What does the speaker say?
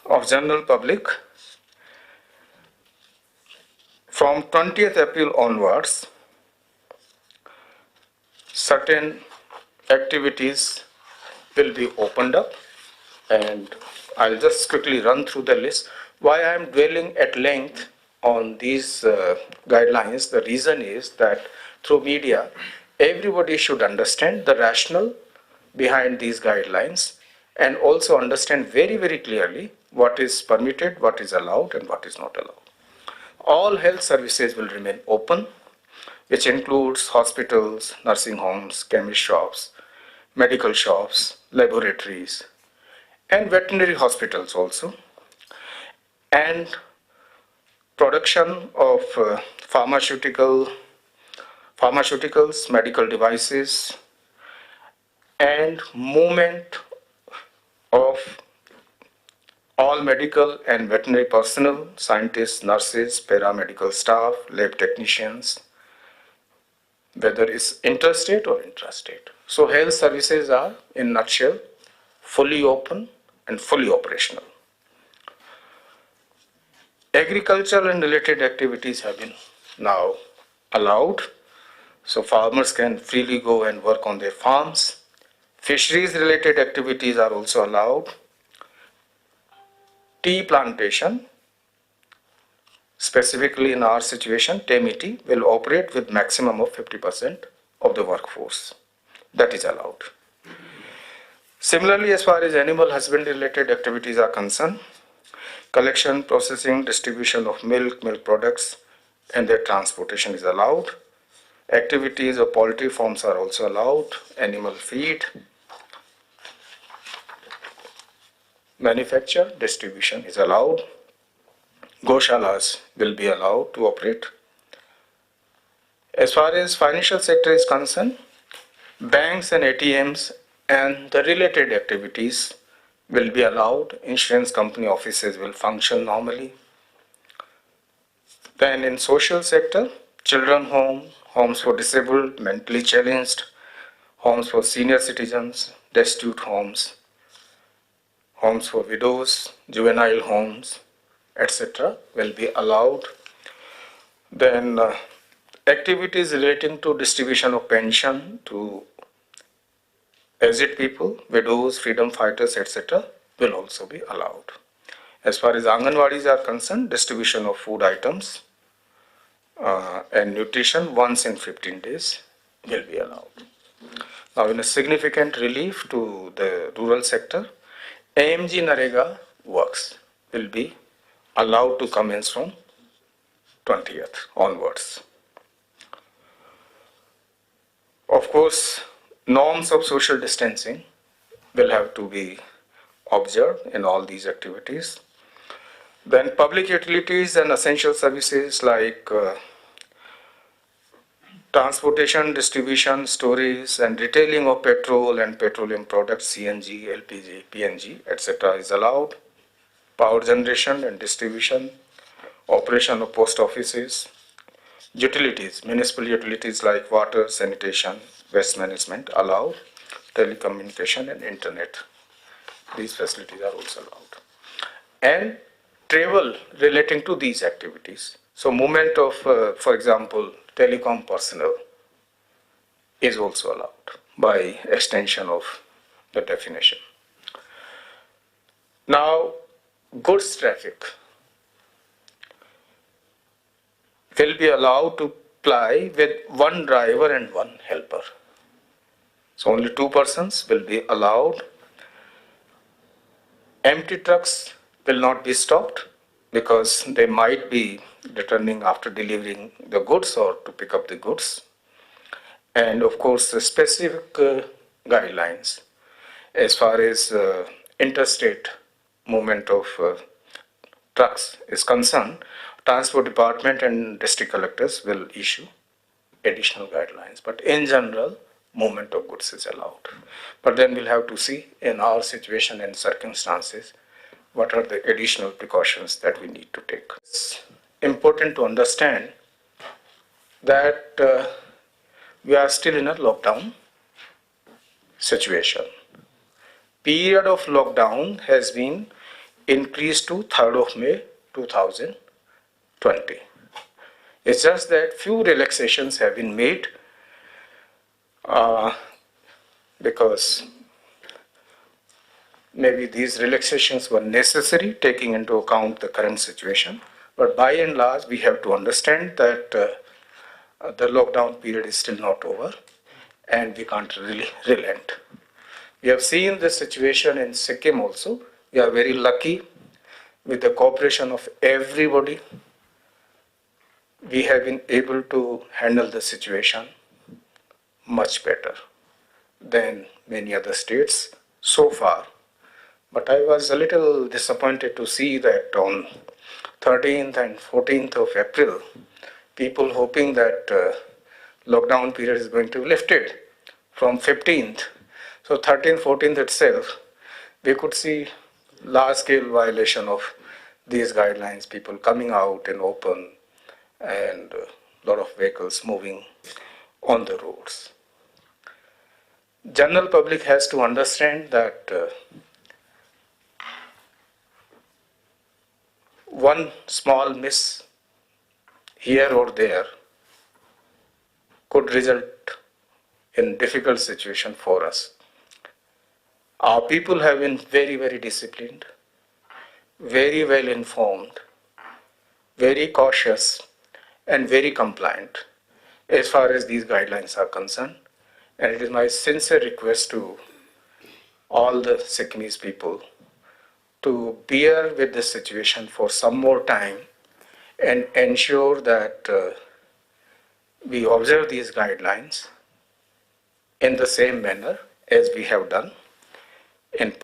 of general public from 20th April onwards, certain activities will be opened up, and I'll just quickly run through the list. Why I'm dwelling at length on these guidelines, the reason is that through media, everybody should understand the rationale behind these guidelines and also understand very, very clearly what is permitted, what is allowed, and what is not allowed. All health services will remain open, which includes hospitals, nursing homes, chemist shops, medical shops, laboratories, and veterinary hospitals also. And production of pharmaceuticals, medical devices, and movement of all medical and veterinary personnel, scientists, nurses, paramedical staff, lab technicians, whether it's interstate or intrastate. So health services are, in a nutshell, fully open and fully operational. Agricultural and related activities have been now allowed, so farmers can freely go and work on their farms. Fisheries related activities are also allowed. Tea plantation, specifically in our situation, Temiti, will operate with maximum of 50% of the workforce. That is allowed. Similarly, as far as animal husbandry related activities are concerned, collection, processing, distribution of milk products, and their transportation is allowed. Activities of poultry farms are also allowed. Animal feed, manufacture, distribution is allowed. Goshalas will be allowed to operate. As far as financial sector is concerned, banks and ATMs and the related activities will be allowed. Insurance company offices will function normally. Then in social sector, children home, homes for disabled, mentally challenged, homes for senior citizens, destitute homes, homes for widows, juvenile homes, etc. will be allowed. Then activities relating to distribution of pension to aged people, widows, freedom fighters, etc. will also be allowed. As far as Anganwadis are concerned, distribution of food items and nutrition once in 15 days will be allowed. Now, in a significant relief to the rural sector, AMG Narega works will be allowed to commence from 20th onwards. Of course, norms of social distancing will have to be observed in all these activities. Then public utilities and essential services like transportation, distribution, storage, and retailing of petrol and petroleum products, CNG, LPG, PNG, etc. is allowed. Power generation and distribution, operation of post offices, utilities, municipal utilities like water, sanitation, waste management allowed, telecommunication and internet. These facilities are also allowed. And travel relating to these activities. So movement of, for example, telecom personnel is also allowed by extension of the definition. Now, goods traffic will be allowed to ply with one driver and one helper. So only two persons will be allowed. Empty trucks will not be stopped because they might be returning after delivering the goods or to pick up the goods. And of course, the specific guidelines as far as interstate movement of trucks is concerned, Transport Department and district collectors will issue additional guidelines. But in general, movement of goods is allowed. But then we'll have to see in our situation and circumstances what are the additional precautions that we need to take. It's important to understand that we are still in a lockdown situation. Period of lockdown has been increased to 3rd of May 2020. It's just that few relaxations have been made because maybe these relaxations were necessary taking into account the current situation. But by and large, we have to understand that the lockdown period is still not over and we can't really relent. We have seen this situation in Sikkim also. We are very lucky with the cooperation of everybody. We have been able to handle the situation much better than many other states so far. But I was a little disappointed to see that on 13th and 14th of April, people hoping that lockdown period is going to be lifted from 15th. So 13th, 14th itself, we could see large-scale violation of these guidelines, people coming out in open and a lot of vehicles moving on the roads. General public has to understand that one small miss here or there could result in difficult situation for us. Our people have been very, very disciplined, very well informed, very cautious, and very compliant as far as these guidelines are concerned. And it is my sincere request to all the Sikkimese people to bear with this situation for some more time and ensure that we observe these guidelines in the same manner as we have done in